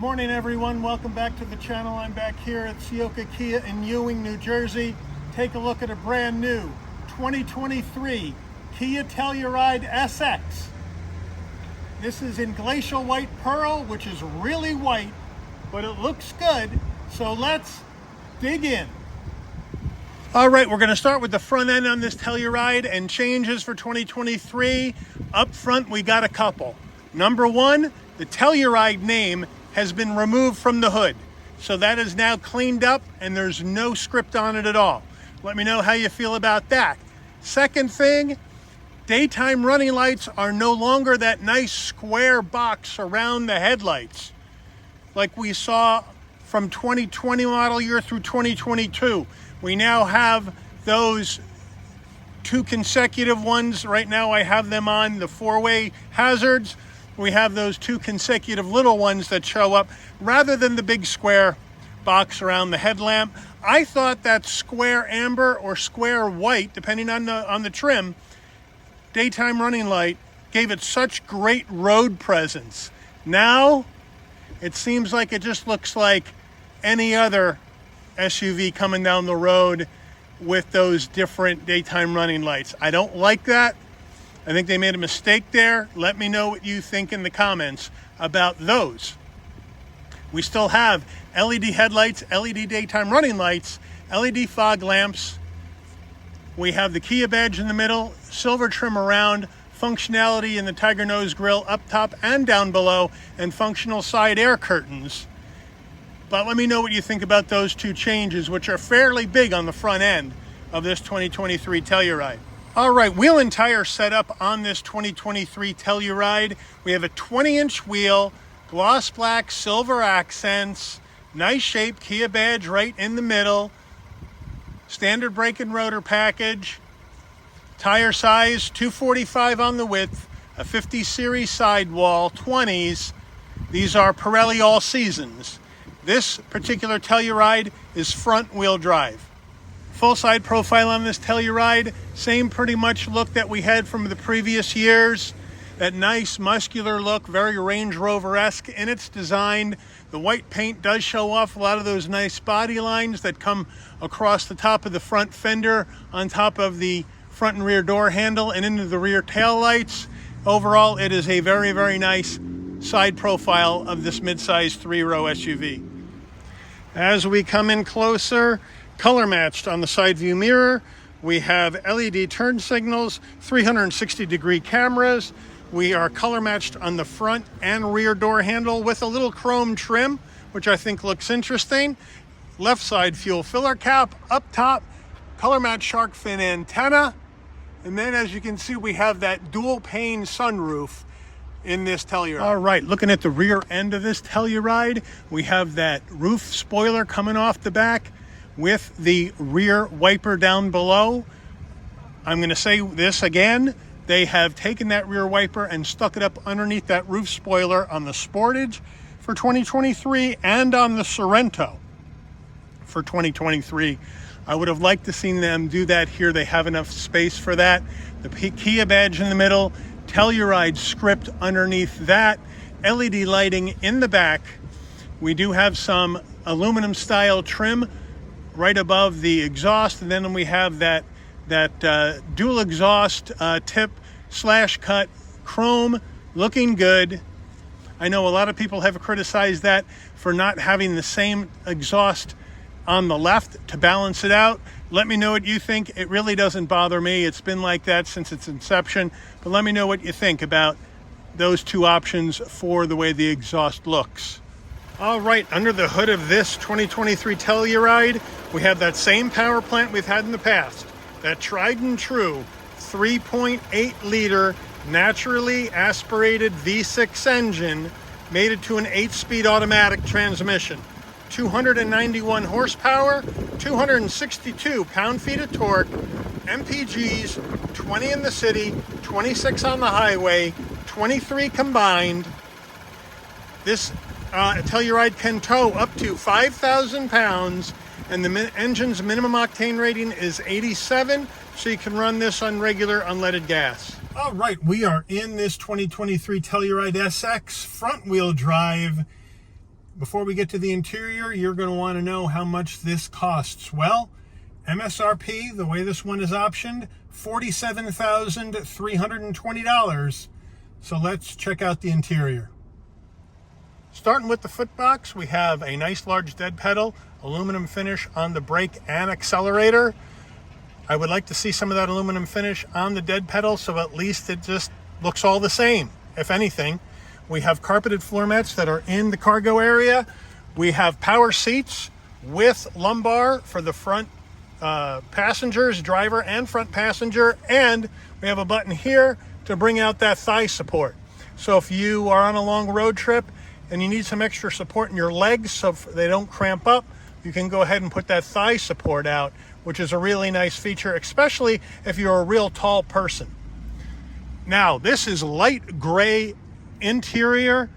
morning, everyone. Welcome back to the channel. I'm back here at Ciocca Kia in Ewing, New Jersey. Take a look at a brand new 2023 Kia Telluride SX. This is in glacial white pearl, which is really white, but it looks good. So let's dig in. All right, we're going to start with the front end on this Telluride and changes for 2023. Up front, we got a couple. Number one, the Telluride name has been removed from the hood. So that is now cleaned up and there's no script on it at all. Let me know how you feel about that. Second thing, daytime running lights are no longer that nice square box around the headlights like we saw from 2020 model year through 2022. We now have those two consecutive ones. Right now I have them on the four-way hazards. We have those two consecutive little ones that show up rather than the big square box around the headlamp. I thought that square amber or square white, depending on the trim, daytime running light gave it such great road presence. Now it seems like it just looks like any other SUV coming down the road with those different daytime running lights. I don't like that. I think they made a mistake there. Let me know what you think in the comments about those. We still have LED headlights, LED daytime running lights, LED fog lamps. We have the Kia badge in the middle, silver trim around, functionality in the Tiger Nose grille up top and down below, and functional side air curtains. But let me know what you think about those two changes, which are fairly big on the front end of this 2023 Telluride. All right, wheel and tire setup on this 2023 Telluride. We have a 20-inch wheel, gloss black, silver accents, nice shape, Kia badge right in the middle, standard brake and rotor package, tire size 245 on the width, a 50 series sidewall, 20s. These are Pirelli all seasons. This particular Telluride is front wheel drive. Full side profile on this Telluride, same pretty much look that we had from the previous years. That nice muscular look, very Range Rover-esque in its design. The white paint does show off a lot of those nice body lines that come across the top of the front fender, on top of the front and rear door handle and into the rear tail lights. Overall, it is a very, very nice side profile of this mid-size three-row SUV. As we come in closer, color matched on the side view mirror. We have LED turn signals, 360-degree cameras. We are color matched on the front and rear door handle with a little chrome trim, which I think looks interesting. Left side fuel filler cap, up top, color matched shark fin antenna. And then as you can see, we have that dual pane sunroof in this Telluride. All right, looking at the rear end of this Telluride, we have that roof spoiler coming off the back with the rear wiper down below. I'm going to say this again. They have taken that rear wiper and stuck it up underneath that roof spoiler on the Sportage for 2023 and on the Sorento for 2023. I would have liked to seen them do that here. They have enough space for that. The Kia badge in the middle, Telluride script underneath that, LED lighting in the back. We do have some aluminum style trim right above the exhaust, and then we have that dual exhaust tip slash cut chrome, looking good. I know a lot of people have criticized that for not having the same exhaust on the left to balance it out. Let me know what you think. It really doesn't bother me. It's been like that since its inception, but let me know what you think about those two options for the way the exhaust looks. All right, under the hood of this 2023 Telluride, we have that same power plant we've had in the past. That tried and true 3.8 liter naturally aspirated V6 engine made it to an 8-speed automatic transmission. 291 horsepower, 262 pound-feet of torque, MPGs, 20 in the city, 26 on the highway, 23 combined. This Telluride can tow up to 5,000 pounds, and the engine's minimum octane rating is 87, so you can run this on regular unleaded gas. All right, we are in this 2023 Telluride SX front-wheel drive. before we get to the interior, you're going to want to know how much this costs. Well, MSRP, the way this one is optioned, $47,320. So let's check out the interior. Starting with the footbox, we have a nice large dead pedal, aluminum finish on the brake and accelerator. I would like to see some of that aluminum finish on the dead pedal, so at least it just looks all the same, if anything. We have carpeted floor mats that are in the cargo area. We have power seats with lumbar for the front passengers, driver and front passenger, and we have a button here to bring out that thigh support. So if you are on a long road trip and you need some extra support in your legs so they don't cramp up, you can go ahead and put that thigh support out, which is a really nice feature, especially if you're a real tall person. Now, this is light gray interior.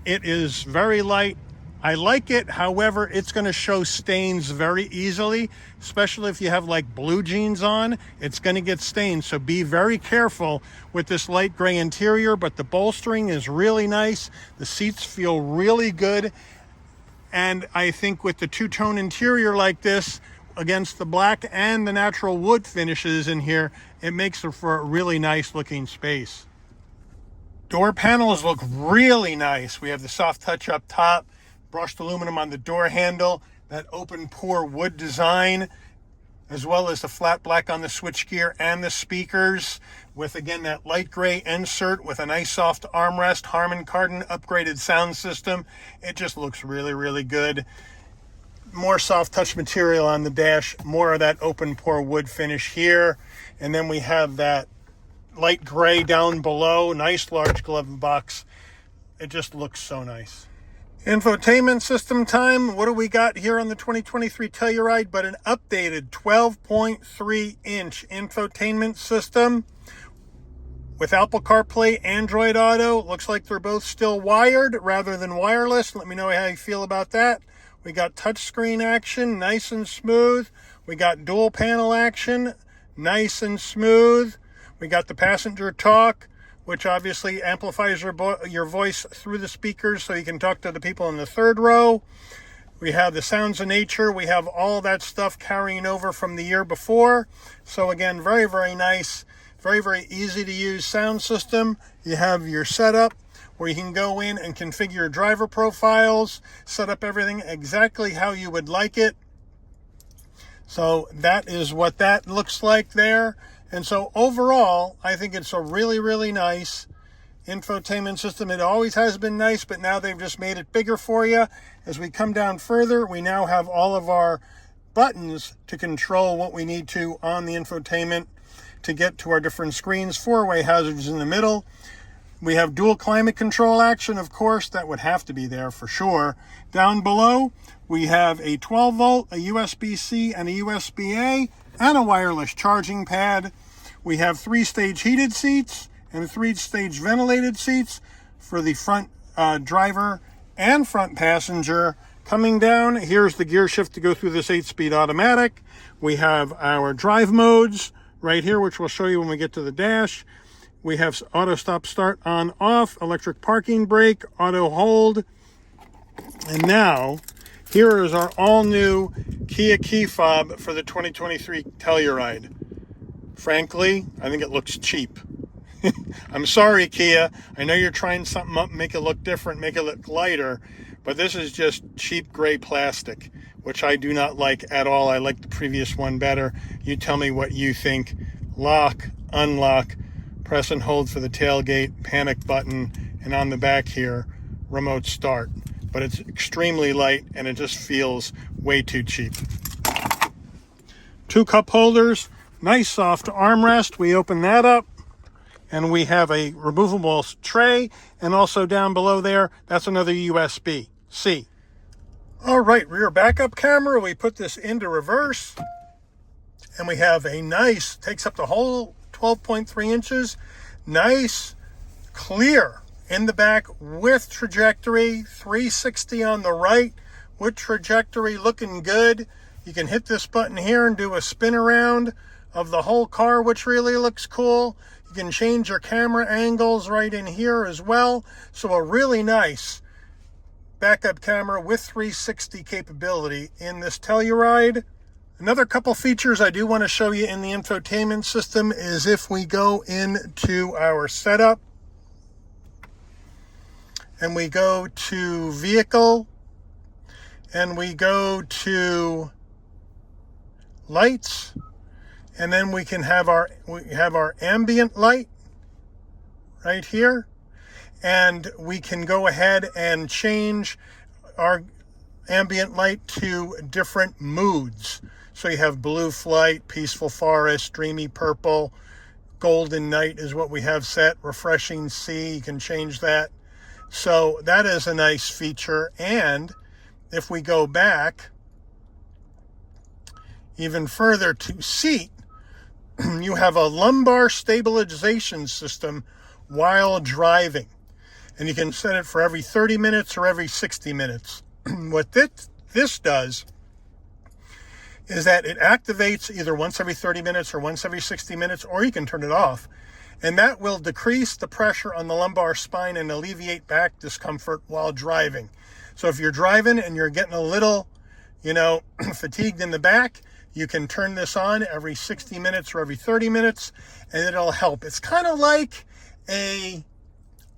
It is very light. I like it. However, it's going to show stains very easily, especially if you have like blue jeans on. It's going to get stained, so be very careful with this light gray interior, but the bolstering is really nice. The seats feel really good, and I think with the two-tone interior like this against the black and the natural wood finishes in here, it makes it for a really nice looking space. Door panels look really nice. We have the soft touch up top, brushed aluminum on the door handle, that open pore wood design, as well as the flat black on the switchgear and the speakers, with again that light gray insert with a nice soft armrest, Harman Kardon upgraded sound system. It just looks really, really good. More soft touch material on the dash, more of that open pore wood finish here, and then we have that light gray down below, nice large glove box. It just looks so nice. Infotainment system time. What do we got here on the 2023 Telluride but an updated 12.3 inch infotainment system with Apple CarPlay, Android Auto. Looks like they're both still wired rather than wireless. Let me know how you feel about that. We got touchscreen action, nice and smooth. We got dual panel action, nice and smooth. We got the passenger talk, which obviously amplifies your voice through the speakers so you can talk to the people in the third row. We have the sounds of nature. We have all that stuff carrying over from the year before. So again, very, very nice, very, very easy to use sound system. You have your setup where you can go in and configure your driver profiles, set up everything exactly how you would like it. So that is what that looks like there. And so overall, I think it's a really, really nice infotainment system. It always has been nice, but now they've just made it bigger for you. As we come down further, we now have all of our buttons to control what we need to on the infotainment to get to our different screens. Four-way hazards in the middle. We have dual climate control action, of course. That would have to be there for sure. Down below, we have a 12 volt, a USB-C, and a USB-A, and a wireless charging pad. We have 3-stage heated seats and 3-stage ventilated seats for the front driver and front passenger. Coming down, here's the gear shift to go through this 8-speed automatic. We have our drive modes right here, which we'll show you when we get to the dash. We have auto stop start on off, electric parking brake, auto hold. And now, here is our all-new Kia key fob for the 2023 Telluride. Frankly, I think it looks cheap. I'm sorry, Kia. I know you're trying something up, make it look different, make it look lighter, but this is just cheap gray plastic, which I do not like at all. I like the previous one better. You tell me what you think. Lock, unlock, press and hold for the tailgate, panic button, and on the back here, remote start. But it's extremely light and it just feels way too cheap. 2 cup holders, nice soft armrest. We open that up and we have a removable tray, and also down below there, that's another USB-C. All right, rear backup camera. We put this into reverse and we have a nice, takes up the whole 12.3 inches, nice, clear in the back with trajectory, 360 on the right with trajectory, looking good. You can hit this button here and do a spin around of the whole car, which really looks cool. You can change your camera angles right in here as well. So a really nice backup camera with 360 capability in this Telluride. Another couple features I do want to show you in the infotainment system is if we go into our setup and we go to vehicle and we go to lights, and then we can have our ambient light right here, and we can go ahead and change our ambient light to different moods. So you have blue flight, peaceful forest, dreamy purple, golden night is what we have set, refreshing sea, you can change that. So that is a nice feature. And if we go back even further to seat, you have a lumbar stabilization system while driving. And you can set it for every 30 minutes or every 60 minutes. What this does is that it activates either once every 30 minutes or once every 60 minutes, or you can turn it off. And that will decrease the pressure on the lumbar spine and alleviate back discomfort while driving. So if you're driving and you're getting a little, fatigued in the back, you can turn this on every 60 minutes or every 30 minutes, and it'll help. It's kind of like a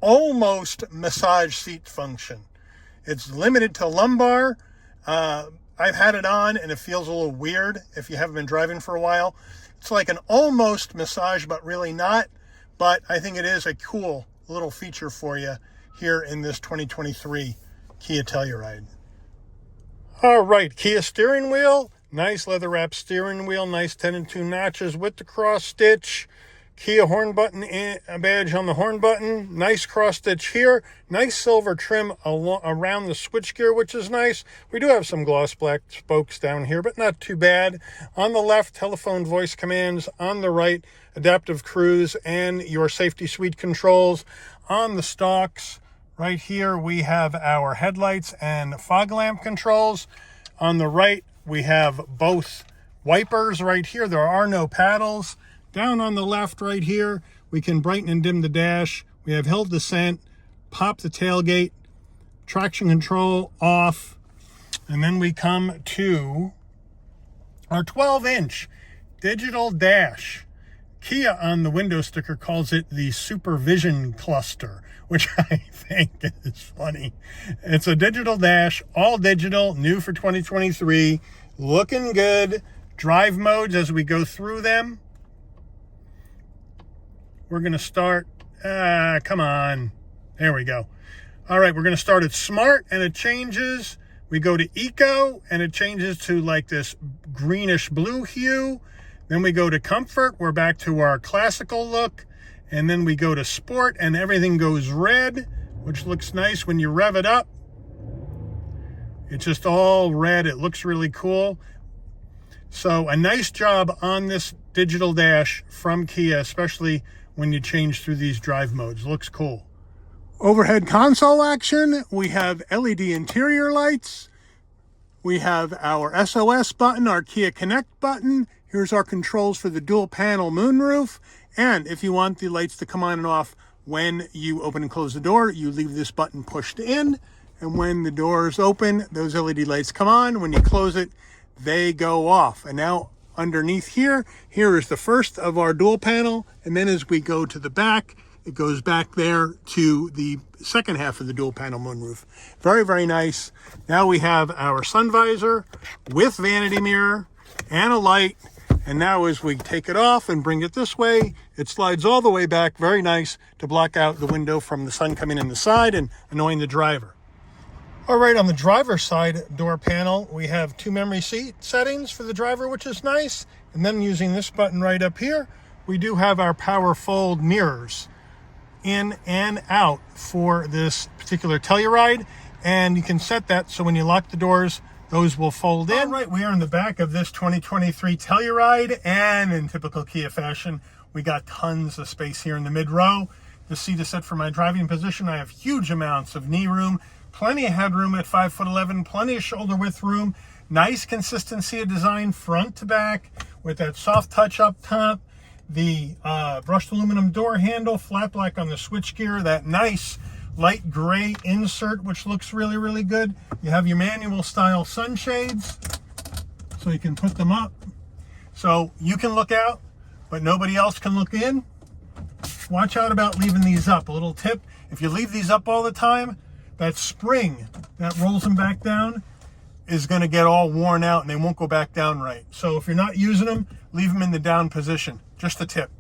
almost massage seat function. It's limited to lumbar. I've had it on and it feels a little weird if you haven't been driving for a while. It's like an almost massage, but really not. But I think it is a cool little feature for you here in this 2023 Kia Telluride. All right, Kia steering wheel. Nice leather wrap steering wheel, nice 10 and 2 notches with the cross stitch. Kia horn button badge on the horn button. Nice cross stitch here. Nice silver trim around the switchgear, which is nice. We do have some gloss black spokes down here, but not too bad. On the left, telephone voice commands. On the right, adaptive cruise and your safety suite controls. On the stalks, right here, we have our headlights and fog lamp controls. On the right, we have both wipers right here. There are no paddles. Down on the left right here, we can brighten and dim the dash. We have hill descent, pop the tailgate, traction control off, and then we come to our 12-inch digital dash. Kia on the window sticker calls it the Supervision Cluster, which I think is funny. It's a digital dash, all digital, new for 2023, looking good. Drive modes as we go through them. We're going to start, come on. There we go. All right, we're going to start at Smart, and it changes. We go to Eco, and it changes to like this greenish blue hue. Then we go to Comfort. We're back to our classical look. And then we go to Sport, and everything goes red, which looks nice when you rev it up. It's just all red. It looks really cool. So a nice job on this digital dash from Kia, especially when you change through these drive modes. Looks cool. Overhead console action. We have LED interior lights. We have our SOS button, our Kia Connect button. Here's our controls for the dual panel moonroof. And if you want the lights to come on and off when you open and close the door, you leave this button pushed in. And when the door is open, those LED lights come on. When you close it, they go off. And now underneath here is the first of our dual panel. And then as we go to the back, it goes back there to the second half of the dual panel moonroof. Very, very nice. Now we have our sun visor with vanity mirror and a light. And now as we take it off and bring it this way, it slides all the way back. Very nice to block out the window from the sun coming in the side and annoying the driver. All right, on the driver's side door panel, we have 2 memory seat settings for the driver, which is nice. And then using this button right up here, we do have our power fold mirrors in and out for this particular Telluride. And you can set that so when you lock the doors, those will fold in. All right, we are in the back of this 2023 Telluride, and in typical Kia fashion, we got tons of space here in the mid row. The seat is set for my driving position. I have huge amounts of knee room, plenty of headroom at 5'11", plenty of shoulder width room, nice consistency of design front to back with that soft touch up top, the brushed aluminum door handle, flat black on the switchgear, that nice light gray insert, which looks really, really good. You have your manual style sunshades, so you can put them up. So you can look out, but nobody else can look in. Watch out about leaving these up. A little tip, if you leave these up all the time, that spring that rolls them back down is going to get all worn out and they won't go back down right. So if you're not using them, leave them in the down position. Just a tip.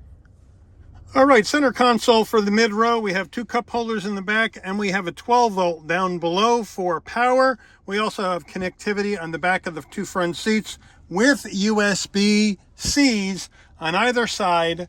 All right, center console for the mid row. We have 2 cup holders in the back and we have a 12 volt down below for power. We also have connectivity on the back of the 2 front seats with USB-Cs on either side.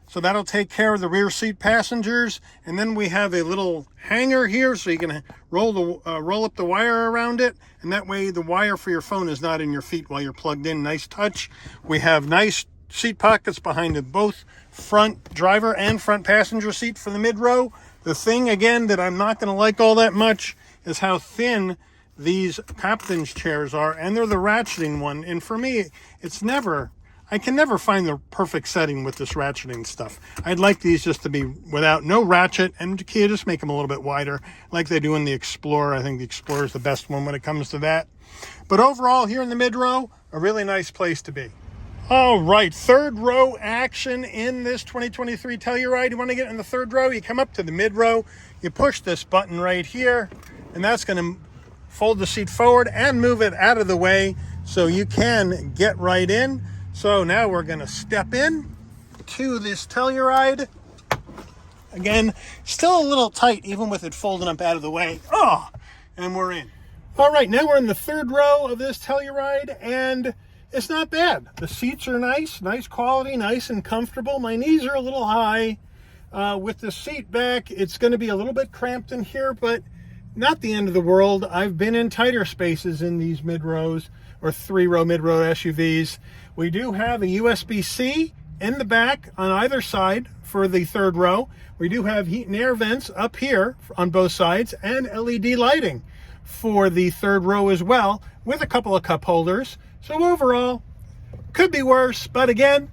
So that'll take care of the rear seat passengers. And then we have a little hanger here so you can roll up the wire around it. And that way the wire for your phone is not in your feet while you're plugged in. Nice touch. We have nice seat pockets behind both front driver and front passenger seat for the mid row. The thing, again, that I'm not going to like all that much is how thin these captain's chairs are. And they're the ratcheting one. And for me, I can never find the perfect setting with this ratcheting stuff. I'd like these just to be without no ratchet, and Kia just make them a little bit wider like they do in the Explorer. I think the Explorer is the best one when it comes to that. But overall, here in the mid row, a really nice place to be. All right, third row action in this 2023 Telluride. You want to get in the third row, you come up to the mid row, you push this button right here, and that's going to fold the seat forward and move it out of the way so you can get right in. So now we're going to step in to this Telluride. Again, still a little tight even with it folding up out of the way. Oh, and we're in. All right, now we're in the third row of this Telluride, and it's not bad. The seats are nice quality, nice and comfortable. My knees are a little high. With the seat back, it's going to be a little bit cramped in here, but not the end of the world. I've been in tighter spaces in these mid-rows or 3-row mid-row SUVs. We do have a USB-C in the back on either side for the third row. We do have heat and air vents up here on both sides and LED lighting for the third row as well, with a couple of cup holders. So overall, could be worse, but again,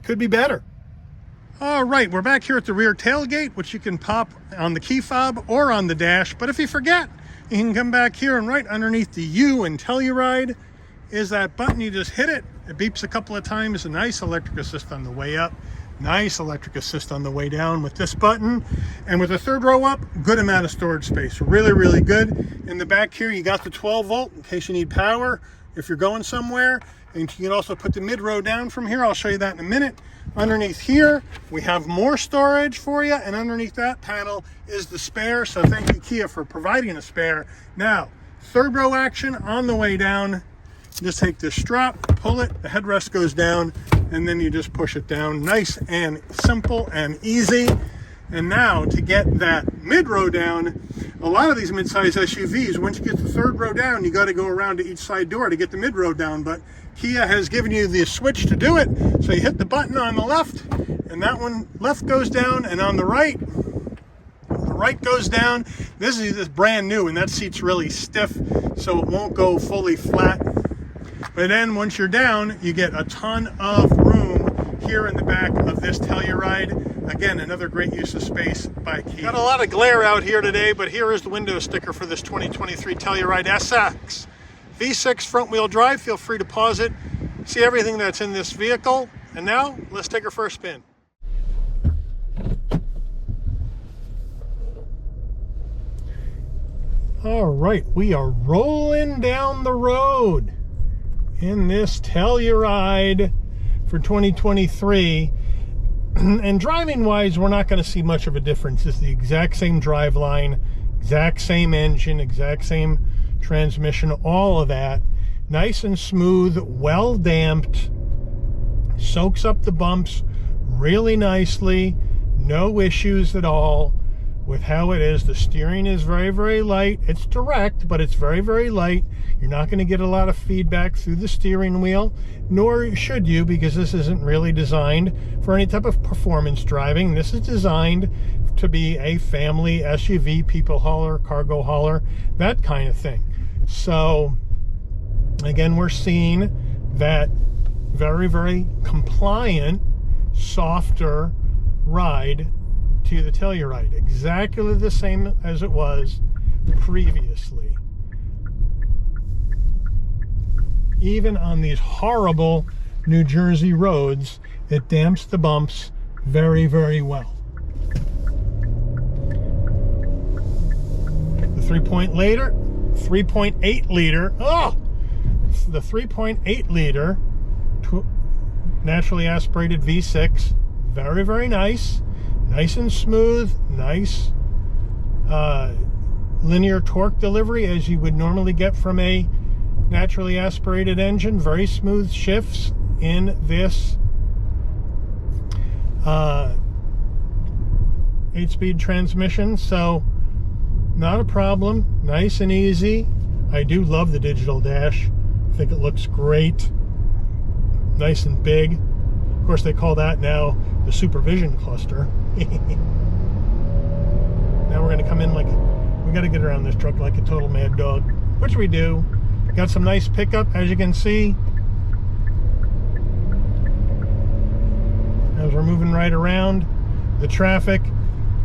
could be better. All right, we're back here at the rear tailgate, which you can pop on the key fob or on the dash. But if you forget, you can come back here, and right underneath the U in Telluride is that button. You just hit it. It beeps a couple of times. A nice electric assist on the way up. Nice electric assist on the way down with this button. And with the third row up, good amount of storage space. Really, really good. In the back here, you got the 12 volt in case you need power if you're going somewhere. And you can also put the mid row down from here. I'll show you that in a minute. Underneath here, we have more storage for you. And underneath that panel is the spare. So thank you, Kia, for providing a spare. Now, third row action on the way down. Just take this strap, pull it, the headrest goes down, and then you just push it down. Nice and simple and easy. And now to get that mid-row down, a lot of these mid-size SUVs, once you get the third row down, you got to go around to each side door to get the mid-row down. But Kia has given you the switch to do it. So you hit the button on the left, and that one left goes down, and on the right goes down. This is brand new, and that seat's really stiff, so it won't go fully flat. But then once you're down, you get a ton of room here in the back of this Telluride. Again, another great use of space by Kia. Got a lot of glare out here today, but here is the window sticker for this 2023 Telluride SX. V6 front wheel drive. Feel free to pause it, see everything that's in this vehicle. And now, let's take our first spin. All right, we are rolling down the road in this Telluride for 2023. And driving wise, we're not going to see much of a difference. It's the exact same driveline, exact same engine, exact same transmission, all of that. Nice and smooth, well damped, soaks up the bumps really nicely, no issues at all with how it is. The steering is very, very light. It's direct, but it's very, very light. You're not going to get a lot of feedback through the steering wheel, nor should you, because this isn't really designed for any type of performance driving. This is designed to be a family SUV, people hauler, cargo hauler, that kind of thing. So again, we're seeing that very, very compliant, softer ride to the Telluride, exactly the same as it was previously. Even on these horrible New Jersey roads, it damps the bumps very, very well. The 3.8 liter, the 3.8 liter naturally aspirated V6, very, very nice and smooth, nice linear torque delivery as you would normally get from a naturally aspirated engine. Very smooth shifts in this 8-speed transmission, so not a problem. Nice and easy. I do love the digital dash. I think it looks great, nice and big. Of course, they call that now the supervision cluster. Now we're going to come in like, we got to get around this truck like a total mad dog, which we do. Got some nice pickup, as you can see, as we're moving right around the traffic.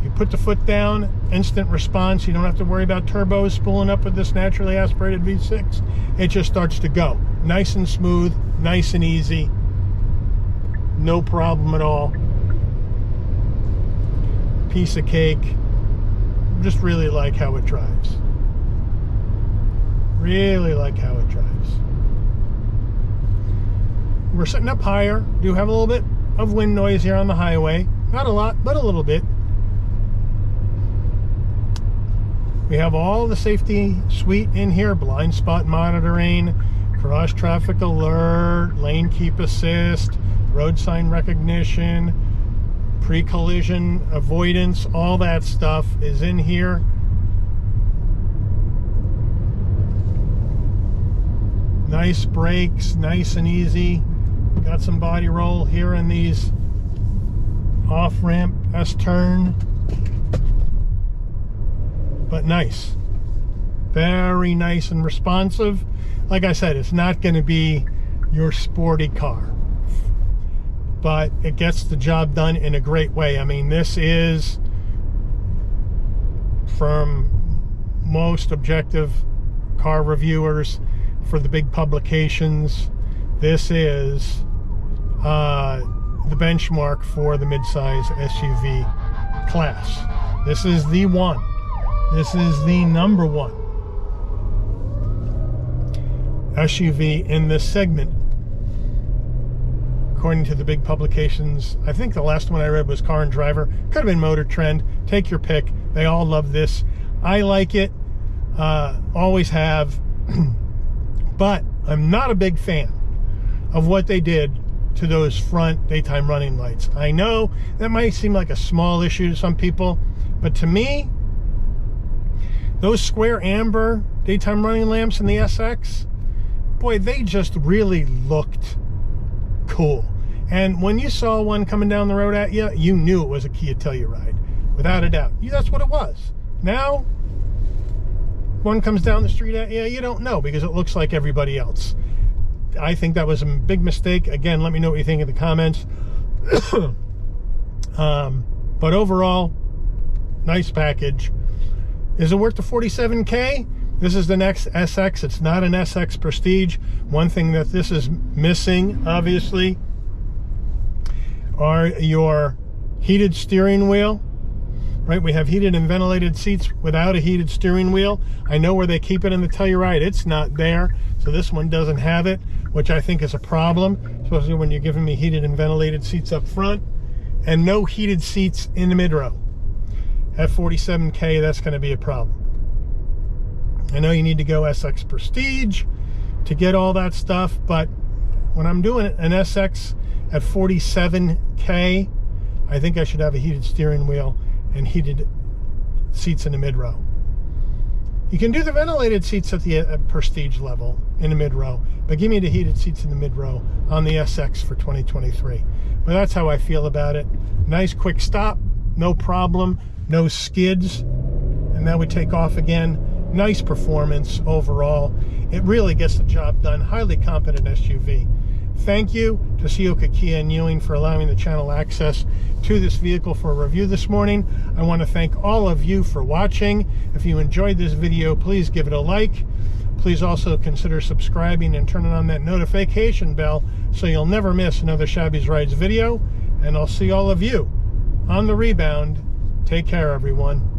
You put the foot down, instant response. You don't have to worry about turbos spooling up with this naturally aspirated V6. It just starts to go. Nice and smooth, nice and easy. No problem at all. Piece of cake. Just really like how it drives. Really like how it drives. We're sitting up higher. Do have a little bit of wind noise here on the highway. Not a lot, but a little bit. We have all the safety suite in here. Blind spot monitoring, cross traffic alert, lane keep assist, road sign recognition, pre-collision avoidance. All that stuff is in here. Nice brakes, nice and easy. Got some body roll here in these off-ramp S-turn. But nice. Very nice and responsive. Like I said, it's not going to be your sporty car, but it gets the job done in a great way. I mean, this is, from most objective car reviewers for the big publications, this is the benchmark for the midsize SUV class. This is the one. This is the number one SUV in this segment, according to the big publications. I think the last one I read was Car and Driver. Could have been Motor Trend. Take your pick. They all love this. I like it. Always have. But I'm not a big fan of what they did to those front daytime running lights. I know that might seem like a small issue to some people, but to me, those square amber daytime running lamps in the SX, boy, they just really looked cool. And when you saw one coming down the road at you, you knew it was a Kia Telluride, without a doubt. That's what it was. Now, one comes down the street at you, you don't know because it looks like everybody else. I think that was a big mistake. Again, let me know what you think in the comments. But overall, nice package. Is it worth the $47K? This is the next SX. It's not an SX Prestige. One thing that this is missing, obviously, are your heated steering wheel. Right, we have heated and ventilated seats without a heated steering wheel. I know where they keep it in the Telluride. It's not there. So this one doesn't have it, which I think is a problem, especially when you're giving me heated and ventilated seats up front. And no heated seats in the mid-row. At $47K, that's going to be a problem. I know you need to go SX Prestige to get all that stuff, but when I'm doing an SX at $47K, I think I should have a heated steering wheel and heated seats in the mid-row. You can do the ventilated seats at the Prestige level in the mid-row, but give me the heated seats in the mid-row on the SX for 2023. But that's how I feel about it. Nice quick stop, no problem, no skids, and now we take off again. Nice performance overall. It really gets the job done. Highly competent SUV Thank you to Ciocca Kia and Ewing for allowing the channel access to this vehicle for a review this morning. I want to thank all of you for watching. If you enjoyed this video, please give it a like. Please also consider subscribing and turning on that notification bell so you'll never miss another Shabby's Rides video. And I'll see all of you on the rebound. Take care, everyone.